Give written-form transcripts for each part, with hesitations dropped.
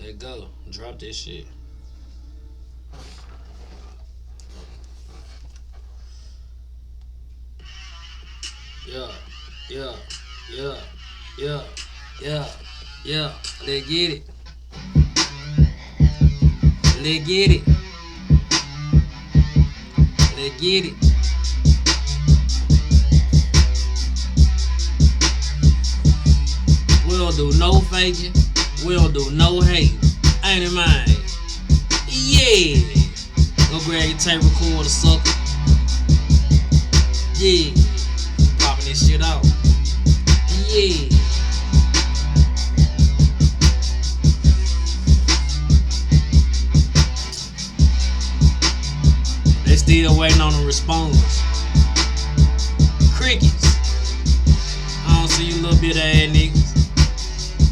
Let go. Drop this shit. Yeah, yeah, yeah, yeah, yeah, yeah. Let's get it. Let's get it. Let's get it. We don't do no faking. We don't do no hate. Ain't it mine? Yeah. Go grab your tape recorder, sucker. Yeah. Popping this shit out. Yeah. They still waiting on the response. Crickets. I don't see you little bit of ass niggas.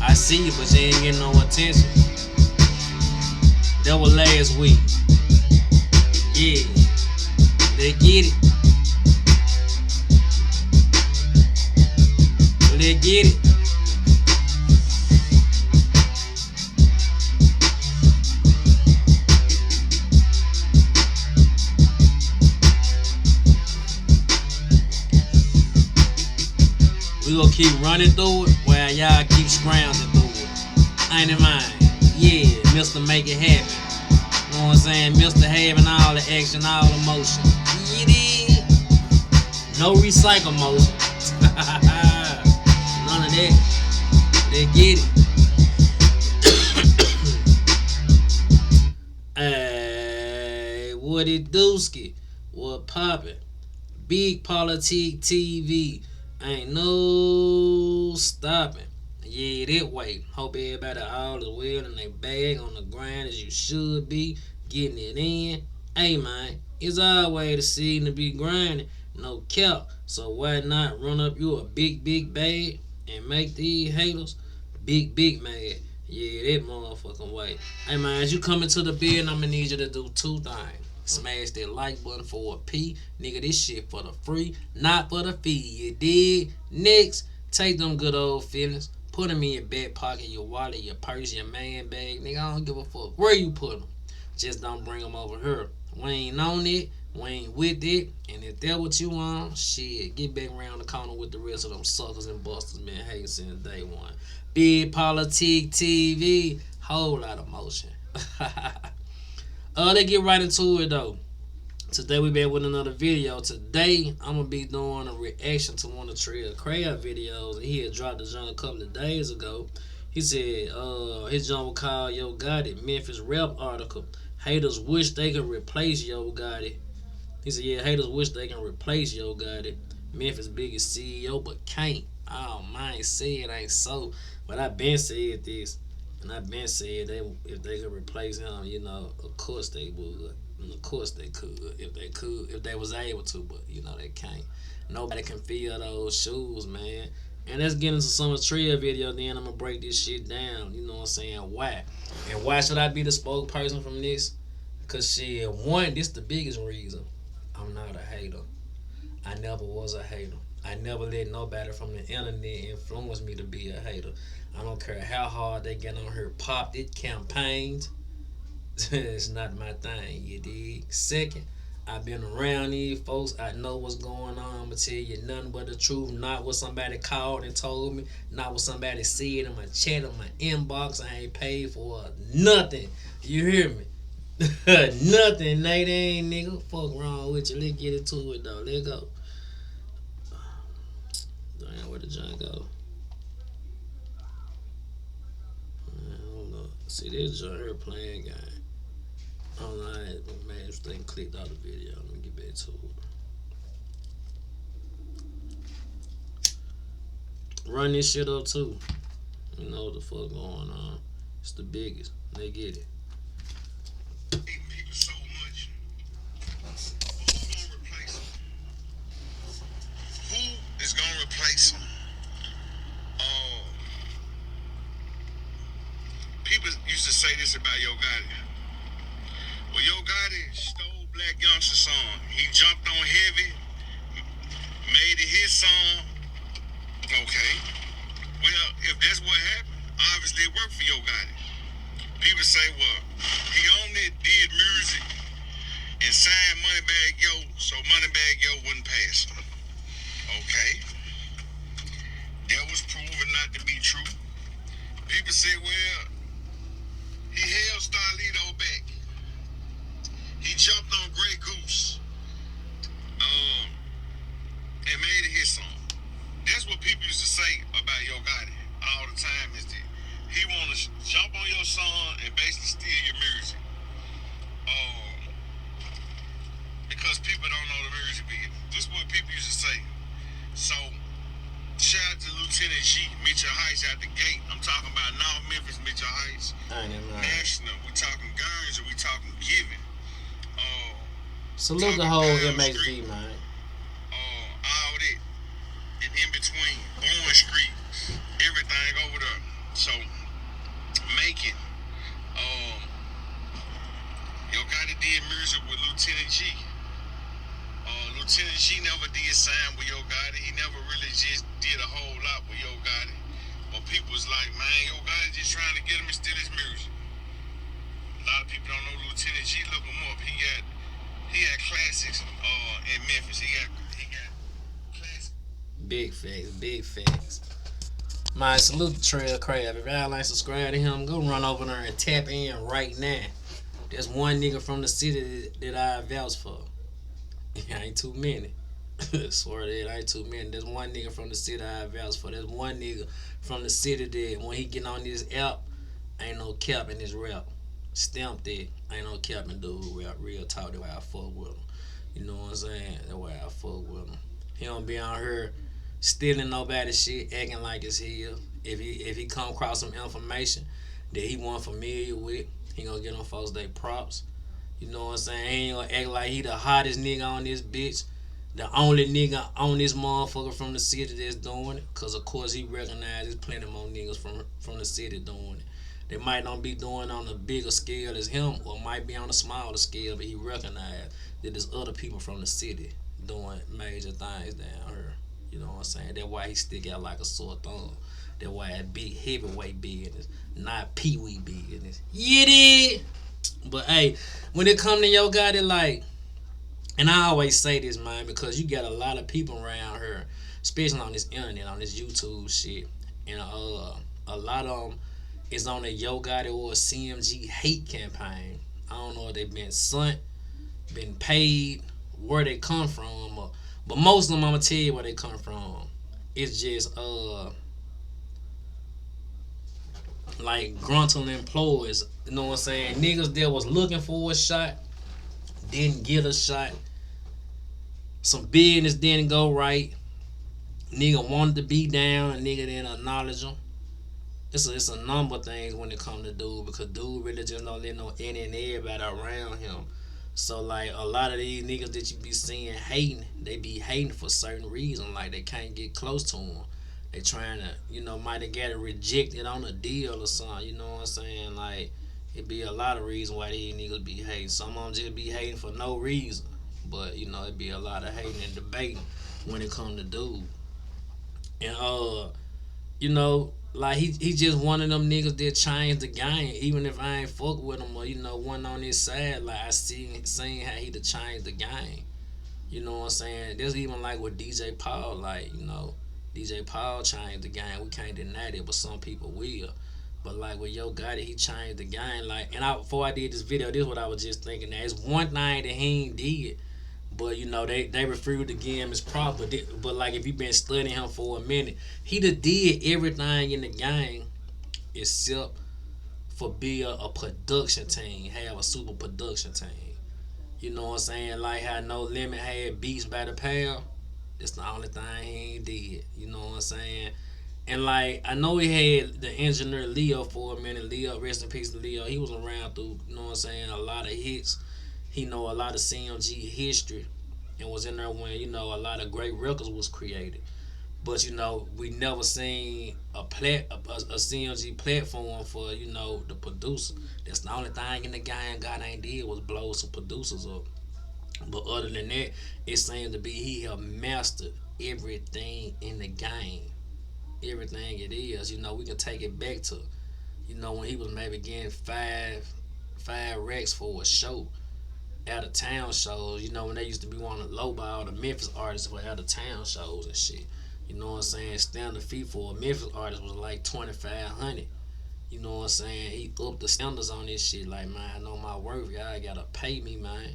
I see you, but you ain't getting no attention. That was last week. Yeah. They get it. They get it. We gonna keep running through it while y'all keep scrounging through it. Ain't it mine? Yeah, Mr. Make It Happen. You know what I'm saying? Mr. Having all the action, all the motion. Yeah. No recycle motion. None of that. They get it. Hey, what it dooski? What poppin'? Big Politique TV. Ain't no stopping. Yeah, that way. Hope everybody all is well in their bag on the grind as you should be, getting it in. Hey man, it's always the season to be grinding, no cap. So why not run up you a big bag and make these haters big mad? Yeah, that motherfucking way. Hey man, as you come into the building, I'ma need you to do two things. Smash that like button for a P. Nigga, this shit for the free, not for the fee. You dig? Next, take them good old feelings. Put them in your back pocket, your wallet, your purse, your man bag. Nigga, I don't give a fuck where you put them. Just don't bring them over here. We ain't on it. We ain't with it. And if that's what you want, shit, get back around the corner with the rest of them suckers and busters been hating since day one. Big Politique TV. Whole lot of motion. Let's get right into it though. Today we back with another video. Today I'm gonna be doing a reaction to one of Trill Crab videos. He had dropped the joint a couple of days ago. He said his joint was called Yo Gotti, Memphis rap article. Haters wish they could replace Yo Gotti. He said, yeah, haters wish they can replace Yo Gotti, Memphis biggest CEO, but can't. Oh man, say it ain't so. But I been said this. And I've been saying they if they could replace him, you know, of course they would. And of course they could. If they was able to, but you know they can't. Nobody can fill those shoes, man. And let's get into some of the Trill video, then I'm gonna break this shit down. You know what I'm saying? Why? And why should I be the spokesperson from this? Cause shit, one, this the biggest reason. I'm not a hater. I never was a hater. I never let nobody from the internet influence me to be a hater. I don't care how hard they get on here, popped it, campaigns. It's not my thing, you dig? Second, I've been around these folks. I know what's going on. I'ma tell you nothing but the truth. Not what somebody called and told me. Not what somebody said in my chat or my inbox. I ain't paid for nothing. You hear me? Nothing, Nate. Ain't nigga. Fuck wrong with you. Let's get into it though. Let's go. Damn, where the junk go? See this joint here playing game. I don't know how man this thing clicked out the video. Let me get back to it. Run this shit up too. You know what the fuck going on. It's the biggest. They get it. So much. Who is gonna replace him? People used to say this about Yo Gotti. Well, Yo Gotti stole Black Youngster song. He jumped on heavy, made it his song. Okay. Well, if that's what happened, obviously it worked for Yo Gotti. People say, well, he only did music and signed Moneybag Yo, so Moneybag Yo wouldn't pass him. Okay, that was proven not to be true. People say, well, he held Starlito back. He jumped on Grey Goose um, and made it his song. That's what people used to say about Yo Gotti all the time is that he want to jump on your song and basically steal your music. Um, because people don't know the music business. This is what people used to say. So, shout out to Lieutenant G, Mitchell Heights out the gate. I'm talking about North Memphis, Mitchell Heights. I ain't even lying. National, we talking Guns, we talking Giving. Salute the Talking whole Pound MHD, Street, man. all that, and in between, Bourne Street, everything over there. So, making, um, Yo Gotti did music with Lieutenant G. Lieutenant G never did sign with Yo Gotti. He never really just did a whole lot with Yo Gotti. But people was like, man, Yo Gotti just trying to get him and steal his music. A lot of people don't know Lieutenant G. Look him up. He had classics in Memphis. He got classics. Big facts, big facts. My salute to Trail Crab. If y'all ain't subscribed to him, go run over there and tap in right now. There's one nigga from the city that I vouch for. Ain't too many. Swear that ain't too many. There's one nigga from the city I vouch for. There's one nigga from the city that when he get on this app, ain't no cap in his rap. Stamp that. Ain't no cap in dude rap. Real talk. That's why I fuck with him. You know what I'm saying? That's why I fuck with him. He don't be on here stealing nobody's shit, acting like it's his. If he come across some information that he wasn't familiar with, he gonna get on folks they props. You know what I'm saying? He ain't gonna act like he the hottest nigga on this bitch. The only nigga on this motherfucker from the city that's doing it. Cause of course he recognizes plenty more niggas from the city doing it. They might not be doing on a bigger scale as him or might be on a smaller scale, but he recognized that there's other people from the city doing major things down here. You know what I'm saying? That's why he stick out like a sore thumb. That's why that big heavyweight business, not pee-wee business. You did. But hey, when it come to Yo Gotti, like, and I always say this, man, because you got a lot of people around here, especially on this internet, on this YouTube shit, and a lot of them is on a Yo Gotti or a CMG hate campaign. I don't know if they've been sent, been paid, where they come from, but most of them, I'm gonna tell you where they come from. It's just like grunting employees. You know what I'm saying? Niggas that was looking for a shot didn't get a shot. Some business didn't go right. Nigga wanted to be down. A nigga didn't acknowledge him. It's a number of things when it come to dude because dude really just don't let no any and everybody around him. So like a lot of these niggas that you be seeing hating, they be hating for certain reasons. Like they can't get close to him. They trying to, might have got it rejected on a deal or something. You know what I'm saying? Like it be a lot of reasons why these niggas be hating. Some of them just be hating for no reason. But it be a lot of hating and debating when it come to dude. And like he just one of them niggas that changed the game. Even if I ain't fuck with him or one on his side, like I seen how he to change the game. You know what I'm saying? There's even like with DJ Paul, like DJ Paul changed the game. We can't deny that, but some people will. But like with Yo Gotti, he changed the game. Like, and before I did this video, this is what I was just thinking. That it's one thing that he ain't did, but they refused to give him his props. But like if you been studying him for a minute, he did everything in the game except for be a production team, have a super production team. You know what I'm saying? Like how No Limit had beats by the pound. That's the only thing he ain't did. You know what I'm saying? And like I know he had the engineer Leo for a minute. Leo, rest in peace to Leo. He was around through, you know what I'm saying, a lot of hits. He know a lot of CMG history and was in there when, a lot of great records was created. But we never seen a CMG platform for, the producer. That's the only thing in the game God ain't did was blow some producers up. But other than that, it seems to be he have mastered everything in the game. Everything it is. We can take it back to, You know, when he was maybe getting five racks for a show, out of town shows. You know, when they used to be wanting to lowball the Memphis artists for out of town shows and shit. You know what I'm saying? Standard fee for a Memphis artist was like 2,500. You know what I'm saying? He upped the standards on this shit. Like, man, I know my worth. Y'all gotta pay me, man.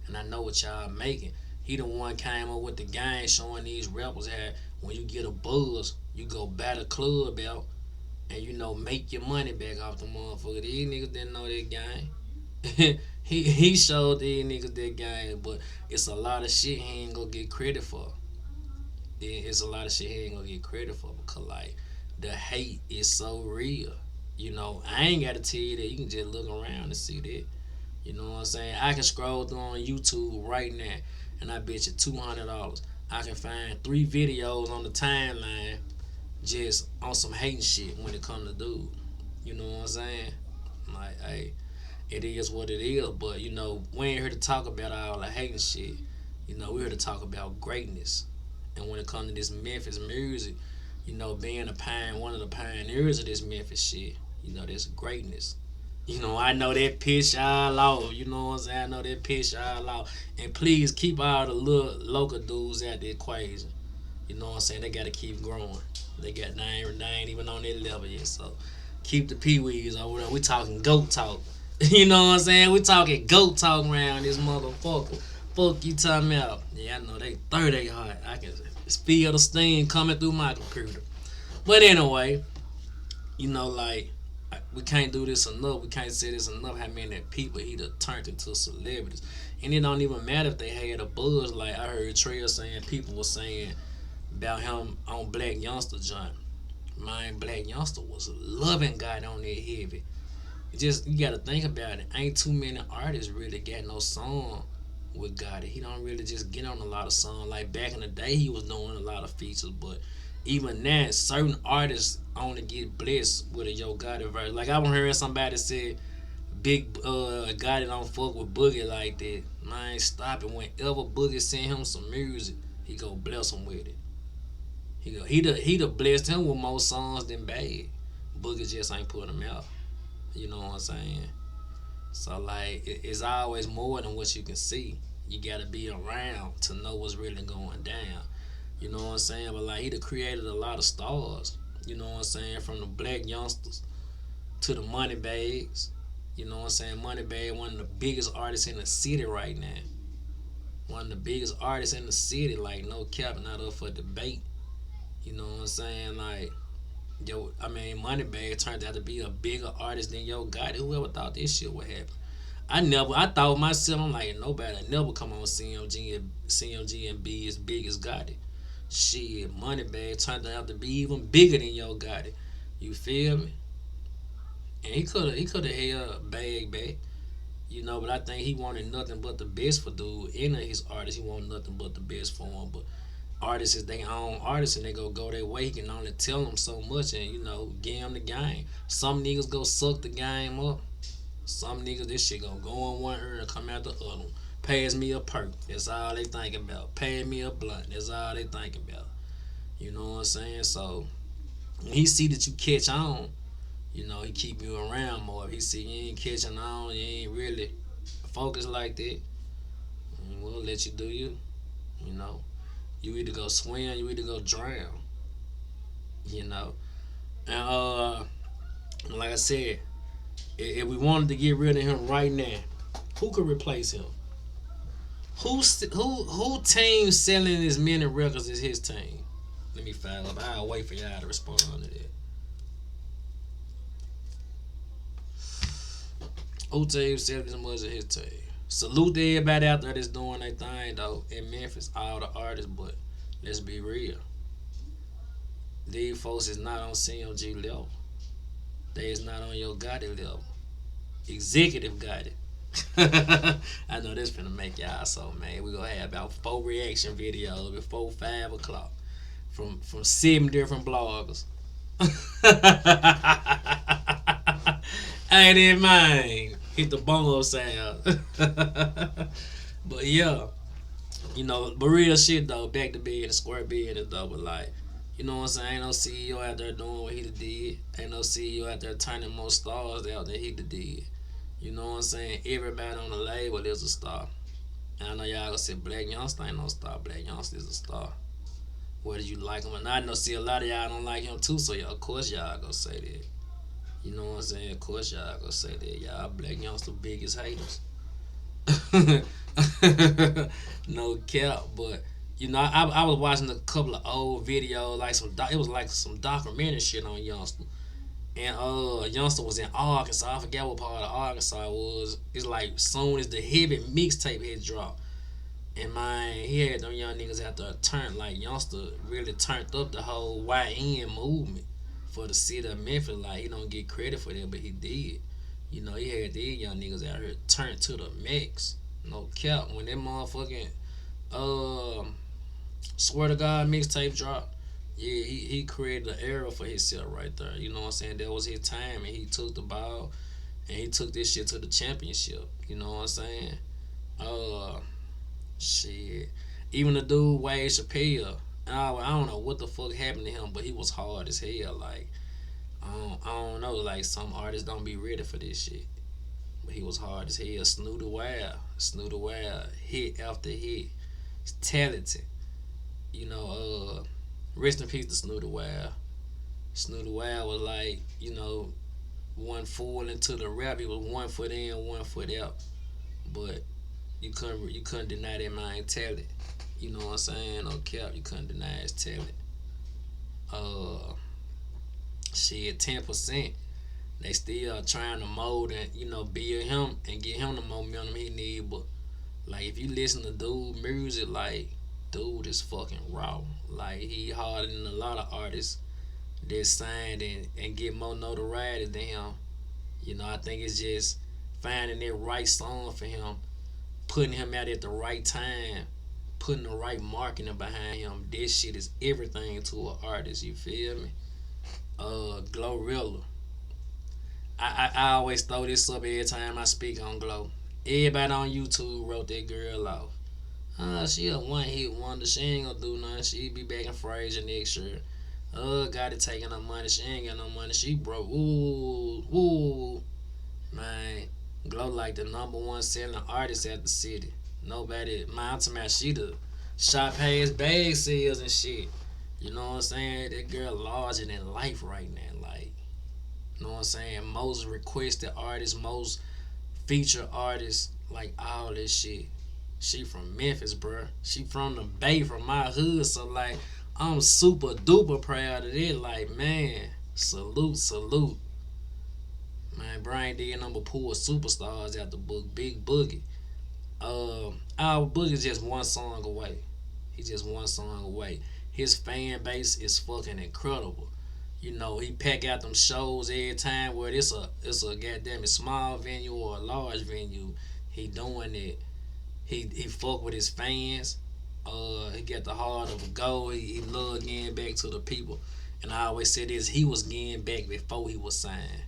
And I know what y'all making. He the one came up with the game showing these rappers how when you get a buzz, you go buy the club out and you know make your money back off the motherfucker. These niggas didn't know that game. he showed these niggas that game, but it's a lot of shit he ain't gonna get credit for. It's a lot of shit he ain't gonna get credit for because like the hate is so real. You know, I ain't gotta tell you that. You can just look around and see that. You know what I'm saying? I can scroll through on YouTube right now, and I bet you $200 I can find 3 videos on the timeline just on some hating shit when it comes to dude. You know what I'm saying? Like, hey, it is what it is. But you know, we ain't here to talk about all the hating shit. You know, we're here to talk about greatness. And when it comes to this Memphis music, you know, being one of the pioneers of this Memphis shit, you know, there's greatness. You know, I know that piss y'all off. You know what I'm saying? I know that piss y'all off. And please keep all the little local dudes out the equation. You know what I'm saying? They gotta keep growing. They ain't even on that level yet. So keep the peewees over there. We talking goat talk. You know what I'm saying? We talking goat talk around this motherfucker. Fuck you talking about. Yeah, I know they 30 hot. I can feel the steam coming through my computer. But anyway, you know, like we can't do this enough. We can't say this enough. How many people he done turned into celebrities, and it don't even matter if they had a buzz. Like I heard Trey saying, people were saying about him on Black Youngster John. Man, Black Youngster was loving God on that heavy. Just you gotta think about it. Ain't too many artists really got no song with Gotti. He don't really just get on a lot of songs. Like back in the day, he was doing a lot of features, but even now, certain artists only get blessed with a Yo Gotti verse. Like I was hearing somebody say, "Big Gotti don't fuck with Boogie like that." Man, stop it. Whenever Boogie send him some music, he go bless him with it. He blessed him with more songs than bad. Boogie just ain't put him out. You know what I'm saying? So like, it's always more than what you can see. You gotta be around to know what's really going down. You know what I'm saying? But like, he done created a lot of stars. You know what I'm saying? From the Black Youngsters to the Money Bags. You know what I'm saying? Money Bag, one of the biggest artists in the city right now. One of the biggest artists in the city. Like no cap, not up for debate. You know what I'm saying? Like, yo, I mean, Moneybag turned out to be a bigger artist than Yo Gotti. Whoever thought this shit would happen? I thought myself, I'm like, nobody never come on CMG and be as big as Gotti. Shit, Moneybag turned out to be even bigger than Yo Gotti. You feel me? And he could have held Bag back, you know. But I think he wanted nothing but the best for dude. Any of his artists, he wanted nothing but the best for him. But artists is their own artists and they go their way. He can only tell them so much and you know give them the game. Some niggas go suck the game up. Some niggas this shit gonna go in one ear and come out the other one. Pass me a perk. That's all they think about. Pay me a blunt. That's all they think about. You know what I'm saying? So when he see that you catch on, you know he keep you around more. If he see you ain't catching on, you ain't really focused like that, we'll let you do you. You know. You either go swim, you either go drown. You know, and like I said, if we wanted to get rid of him right now, who could replace him? Who team selling as many records as his team? Let me file up. I'll wait for y'all to respond to that. Who team selling as much as his team? Salute to everybody out there that's doing their thing though in Memphis, all the artists, but let's be real. These folks is not on CMG level. They is not on your Gotti level. Executive Gotti. I know this finna make y'all so man. We gonna have about 4 reaction videos before 5 o'clock from 7 different bloggers. Ain't it mine? Hit the bongo sound. But yeah, you know, but real shit though. Back to being a square being though, but like, You know what I'm saying? Ain't no CEO out there doing what he did. Ain't no CEO out there turning more stars out than he did. You know what I'm saying? Everybody on the label is a star. And I know y'all gonna say Black Youngster ain't no star. Black Youngster is a star. Whether you like him or not, I know see a lot of y'all don't like him too, so y'all, of course y'all gonna say that. You know what I'm saying? Of course y'all gonna say that. Y'all Black Youngster biggest haters. No cap, but you know, I was watching a couple of old videos, like it was like some documentary shit on Youngster, and Youngster was in Arkansas. I forget what part of Arkansas it was. It's like soon as the heavy mixtape had dropped, and man, he had them young niggas out there turned like Youngster really turned up the whole YN movement for the city of Memphis. Like he don't get credit for that, but he did. You know, he had these young niggas out here turned to the max. No cap. When that motherfucking um swear to God mixtape dropped, yeah, he created an era for himself right there. You know what I'm saying? That was his time, and he took the ball and he took this shit to the championship. You know what I'm saying? Uh, shit. Even the dude Wade Chappelle, I don't know what the fuck happened to him, but he was hard as hell. Like I don't know. Like some artists don't be ready for this shit. But he was hard as hell. Snooty Wild, hit after hit. He's talented. You know, rest in peace to Snooty Wild. Snooty Wild was like, you know, one full into the rap. He was 1 foot in, 1 foot out. But you couldn't deny that man talent. You know what I'm saying? No cap, you couldn't deny his talent. Uh, shit, 10%. They still trying to mold and build him and get him the momentum he need. But like if you listen to dude music, like dude is fucking raw. Like he harder than a lot of artists that signed and get more notoriety than him. You know, I think it's just finding that right song for him, putting him out at the right time, putting the right marketing behind him. This shit is everything to an artist. You feel me? Glorilla. I always throw this up every time I speak on Glow. Everybody on YouTube wrote that girl off. She a one hit wonder. She ain't gonna do nothing. She be back in Fraser next year. Got it taking her money. She ain't got no money. She broke. Ooh, ooh, man. Glow like the number one selling artist at the city. Nobody, man, I'm talking about she the shop has bag sales and shit. You know what I'm saying? That girl larger than life right now. Like, you know what I'm saying? Most requested artist, most feature artist, like all this shit. She from Memphis, bruh. She from the Bay, from my hood. So like, I'm super duper proud of it. Like, man, salute, salute. Man, Brian did number pull superstars out the book, Big Boogie. Our Boogie's just one song away. He's just one song away. His fan base is fucking incredible. You know, he pack out them shows every time where it's a goddamn small venue or a large venue. He doing it. He fuck with his fans. He got the heart of a gold. He love getting back to the people. And I always say this: he was getting back before he was signed.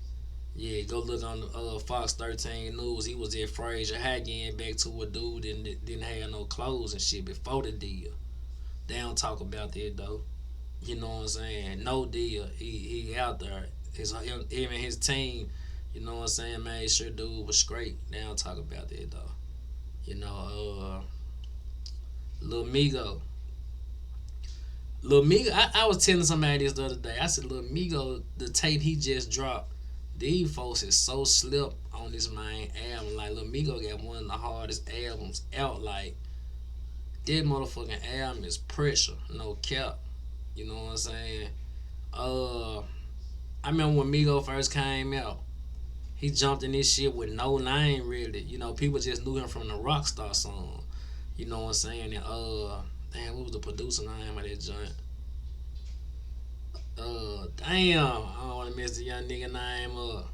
Yeah, go look on Fox 13 News. He was at Fraser High getting back to a dude that didn't have no clothes and shit before the deal. They don't talk about that though. You know what I'm saying? No deal. He out there. Him and his team. You know what I'm saying? Made sure dude was straight. They don't talk about that though. You know, Lil Migo. Lil Migo. I was telling somebody this the other day. I said Lil Migo, the tape he just dropped. These folks is so slipped on this main album. Like Lil Migo got one of the hardest albums out. Like that motherfucking album is pressure, no cap. You know what I'm saying? Uh, I remember when Migo first came out. He jumped in this shit with no name really. You know, people just knew him from the Rockstar song. You know what I'm saying? And damn, what was the producer name of that joint? Damn, I don't want to mess the young nigga name up.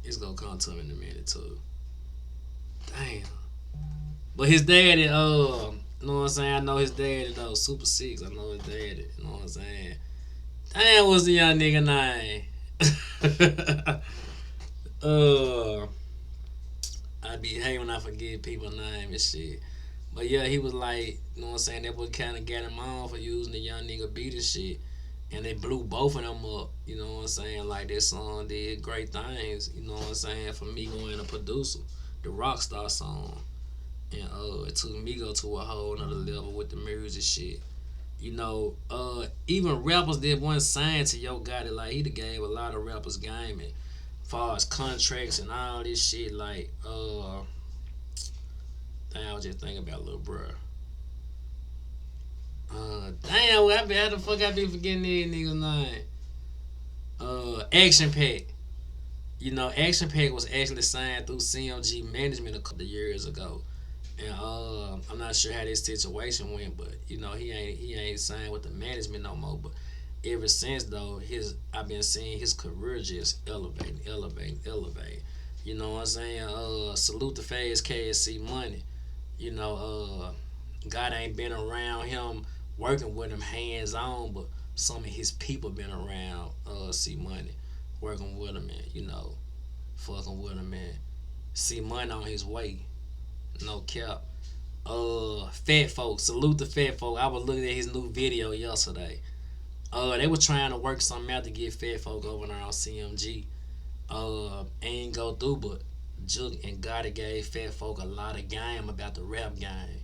It's gonna come to him in a minute too. Damn. But his daddy, you know what I'm saying? I know his daddy though. Super Six, I know his daddy. You know what I'm saying? Damn, what's the young nigga name? uh, I be hating when I forget people's name and shit. But yeah, he was like, you know what I'm saying, that boy kinda got him on for using the young nigga beat and shit. And they blew both of them up, you know what I'm saying? Like that song did great things, you know what I'm saying, for me going a producer, the Rockstar song. And it took Migo to a whole another level with the music shit. You know, even rappers that weren't signed to Yo Gotti, like he done gave a lot of rappers game and far as contracts and all this shit, like damn, I was just thinking about little bro. Damn, well, how the fuck I be forgetting these niggas' name? Action Pack. You know, Action Pack was actually signed through CMG Management a couple of years ago. And I'm not sure how this situation went, but you know he ain't signed with the management no more. But ever since though, his I've been seeing his career just elevating, elevating, elevating. You know what I'm saying? Salute the fast KSC Money. You know, God ain't been around him working with him hands on, but some of his people been around C Money, working with him and fucking with him and C Money on his way. No cap. Fat folks. Salute the fat folk. I was looking at his new video yesterday. They were trying to work something out to get fat folk over there on CMG. Ain't go through, but Juke and Gotti gave fat folk a lot of game about the rap game.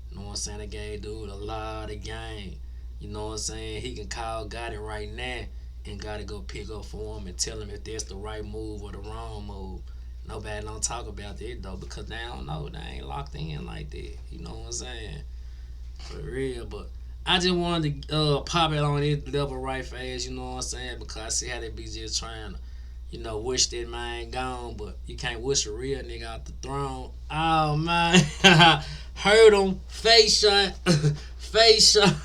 You know what I'm saying? They gave dude a lot of game. You know what I'm saying? He can call Gotti right now and Gotti go pick up for him and tell him if that's the right move or the wrong move. Nobody don't talk about that though because they don't know. They ain't locked in like that. You know what I'm saying? For real. But I just wanted to pop it on this level right fast. You know what I'm saying? Because I see how they be just trying to, wish that man gone. But you can't wish a real nigga out the throne. Oh man, heard him. Face shot. Face shot.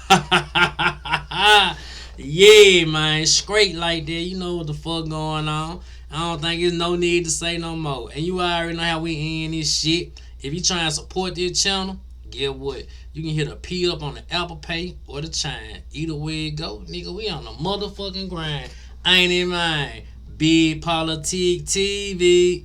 Yeah, man. Straight like that. You know what the fuck going on. I don't think there's no need to say no more. And you already know how we end this shit. If you trying to support this channel, get what? You can hit a P up on the Apple Pay or the Chime. Either way it go, nigga, we on the motherfucking grind. Ain't it, man? Big Politic TV.